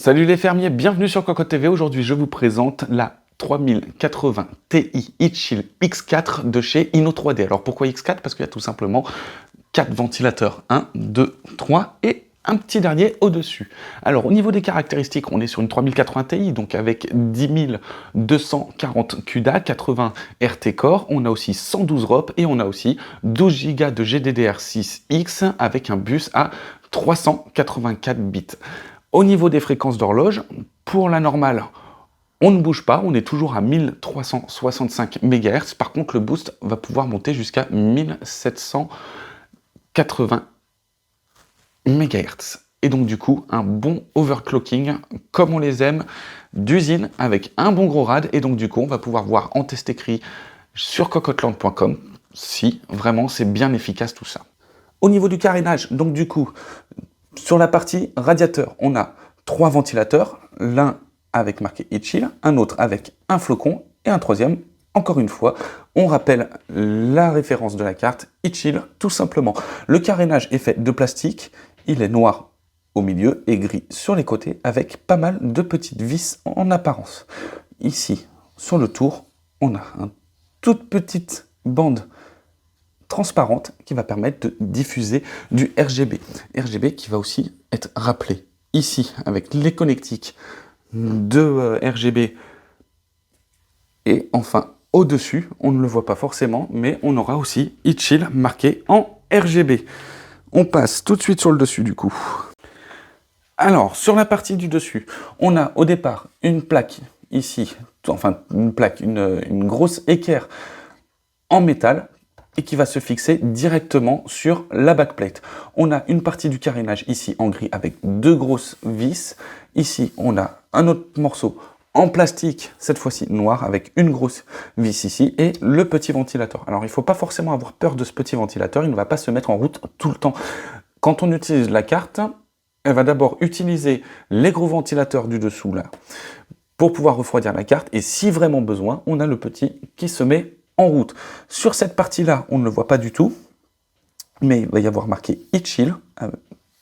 Salut les fermiers, bienvenue sur Cocotte TV. Aujourd'hui, je vous présente la 3080 Ti eChill X4 de chez Inno3D. Alors pourquoi X4? Parce qu'il y a tout simplement 4 ventilateurs, 1, 2, 3 et un petit dernier au-dessus. Alors au niveau des caractéristiques, on est sur une 3080 Ti, donc avec 10240 CUDA, 80 RT Core, on a aussi 112 ROP et on a aussi 12 Go de GDDR6X avec un bus à 384 bits. Au niveau des fréquences d'horloge, pour la normale, on ne bouge pas, on est toujours à 1365 MHz. Par contre, le boost va pouvoir monter jusqu'à 1780 MHz. Et donc du coup, un bon overclocking, comme on les aime, d'usine, avec un bon gros rad. Et donc du coup, on va pouvoir voir en test écrit sur cocotteland.com si vraiment c'est bien efficace tout ça. Au niveau du carénage, donc du coup, sur la partie radiateur, on a 3 ventilateurs, l'un avec marqué eChill, un autre avec un flocon et un troisième, encore une fois, on rappelle la référence de la carte, eChill tout simplement. Le carénage est fait de plastique, il est noir au milieu et gris sur les côtés avec pas mal de petites vis en apparence. Ici, sur le tour, on a une toute petite bande transparente qui va permettre de diffuser du RGB. RGB qui va aussi être rappelé ici avec les connectiques de RGB. Et enfin, au-dessus, on ne le voit pas forcément, mais on aura aussi eChill marqué en RGB. On passe tout de suite sur le dessus du coup. Alors, sur la partie du dessus, on a au départ une plaque ici, enfin une plaque, une grosse équerre en métal et qui va se fixer directement sur la backplate. On a une partie du carénage ici en gris avec 2 grosses vis. Ici, on a un autre morceau en plastique, cette fois-ci noir, avec une grosse vis ici, et le petit ventilateur. Alors, il ne faut pas forcément avoir peur de ce petit ventilateur, il ne va pas se mettre en route tout le temps. Quand on utilise la carte, elle va d'abord utiliser les gros ventilateurs du dessous, là, pour pouvoir refroidir la carte, et si vraiment besoin, on a le petit qui se met en route. Sur cette partie-là, on ne le voit pas du tout, mais il va y avoir marqué eChill,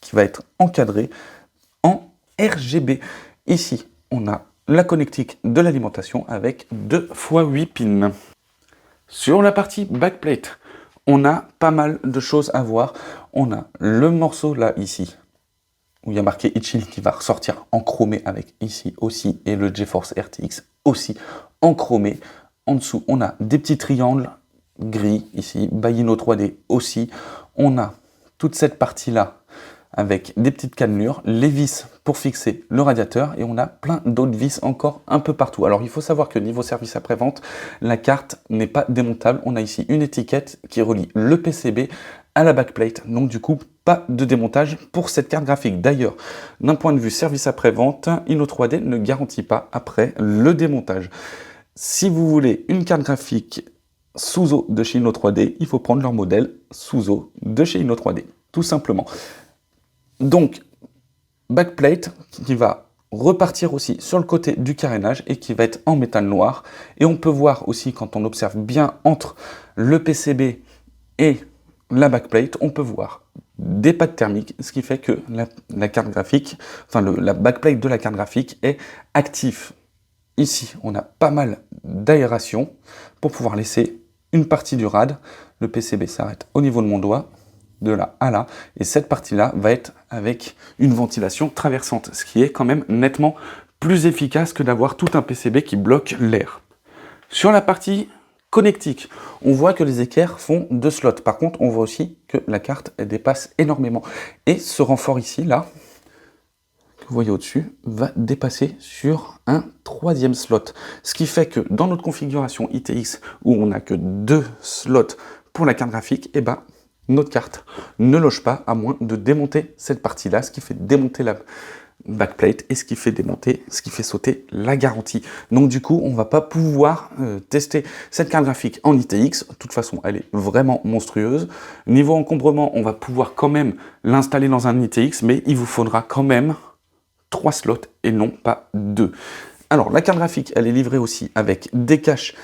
qui va être encadré en RGB. Ici, on a la connectique de l'alimentation avec 2 x 8 pins. Sur la partie backplate, on a pas mal de choses à voir. On a le morceau là, ici, où il y a marqué eChill qui va ressortir en chromé avec ici aussi, et le GeForce RTX aussi en chromé. En dessous, on a des petits triangles gris ici, by Inno3D aussi. On a toute cette partie-là avec des petites cannelures, les vis pour fixer le radiateur et on a plein d'autres vis encore un peu partout. Alors il faut savoir que niveau service après-vente, la carte n'est pas démontable. On a ici une étiquette qui relie le PCB à la backplate. Donc du coup, pas de démontage pour cette carte graphique. D'ailleurs, d'un point de vue service après-vente, Inno3D ne garantit pas après le démontage. Si vous voulez une carte graphique Suzo de chez Inno3D, il faut prendre leur modèle Suzo de chez Inno3D, tout simplement. Donc, backplate qui va repartir aussi sur le côté du carénage et qui va être en métal noir. Et on peut voir aussi, quand on observe bien entre le PCB et la backplate, on peut voir des pattes thermiques, ce qui fait que la carte graphique, enfin la backplate de la carte graphique est active. Ici, on a pas mal d'aération pour pouvoir laisser une partie du rad. Le PCB s'arrête au niveau de mon doigt, de là à là. Et cette partie-là va être avec une ventilation traversante, ce qui est quand même nettement plus efficace que d'avoir tout un PCB qui bloque l'air. Sur la partie connectique, on voit que les équerres font 2 slots. Par contre, on voit aussi que la carte elle dépasse énormément. Et ce renfort ici, là, vous voyez au-dessus, va dépasser sur un 3e slot. Ce qui fait que dans notre configuration ITX, où on n'a que 2 slots pour la carte graphique, et ben, notre carte ne loge pas à moins de démonter cette partie-là, ce qui fait démonter la backplate et ce qui fait sauter la garantie. Donc du coup, on ne va pas pouvoir tester cette carte graphique en ITX. De toute façon, elle est vraiment monstrueuse. Niveau encombrement, on va pouvoir quand même l'installer dans un ITX, mais il vous faudra quand même 3 slots et non pas 2. Alors, la carte graphique, elle est livrée aussi avec des caches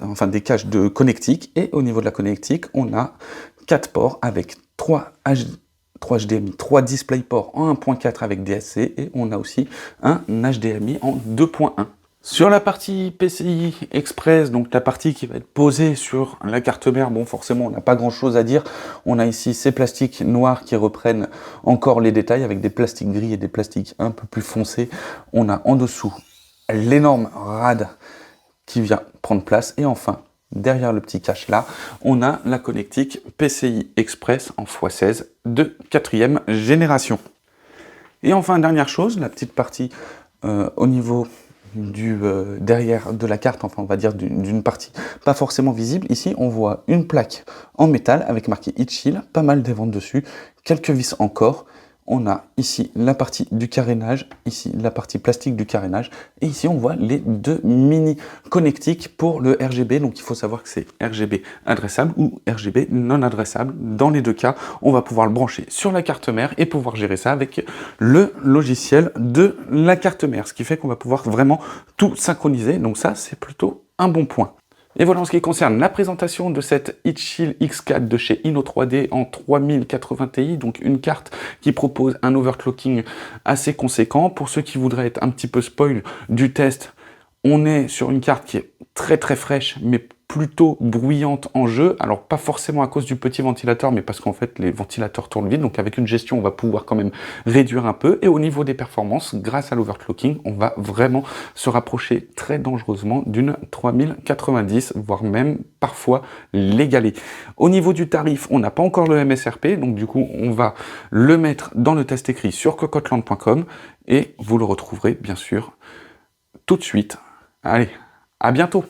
enfin des caches de connectique. Et au niveau de la connectique, on a 4 ports avec 3 3 HDMI, 3 DisplayPort en 1.4 avec DSC et on a aussi un HDMI en 2.1. Sur la partie PCI Express, donc la partie qui va être posée sur la carte mère, bon forcément on n'a pas grand chose à dire. On a ici ces plastiques noirs qui reprennent encore les détails avec des plastiques gris et des plastiques un peu plus foncés. On a en dessous l'énorme rad qui vient prendre place et enfin derrière le petit cache là, on a la connectique PCI Express en x16 de 4e génération. Et enfin dernière chose, la petite partie au niveau du derrière de la carte, enfin on va dire d'une partie pas forcément visible. Ici on voit une plaque en métal avec marqué Heat Shield, pas mal d'éventes dessus, quelques vis encore. On a ici la partie du carénage, ici la partie plastique du carénage, et ici on voit les deux mini connectiques pour le RGB. Donc il faut savoir que c'est RGB adressable ou RGB non adressable. Dans les deux cas, on va pouvoir le brancher sur la carte mère et pouvoir gérer ça avec le logiciel de la carte mère, ce qui fait qu'on va pouvoir vraiment tout synchroniser. Donc ça, c'est plutôt un bon point. Et voilà en ce qui concerne la présentation de cette Heat Shield X4 de chez Inno3D en 3080 Ti, donc une carte qui propose un overclocking assez conséquent. Pour ceux qui voudraient être un petit peu spoil du test, on est sur une carte qui est très très fraîche, mais plutôt bruyante en jeu. Alors pas forcément à cause du petit ventilateur, mais parce qu'en fait les ventilateurs tournent vite. Donc avec une gestion, on va pouvoir quand même réduire un peu. Et au niveau des performances, grâce à l'overclocking, on va vraiment se rapprocher très dangereusement d'une 3090, voire même parfois l'égaler. Au niveau du tarif, on n'a pas encore le MSRP, donc du coup on va le mettre dans le test écrit sur cocottland.com et vous le retrouverez bien sûr tout de suite. Allez, à bientôt!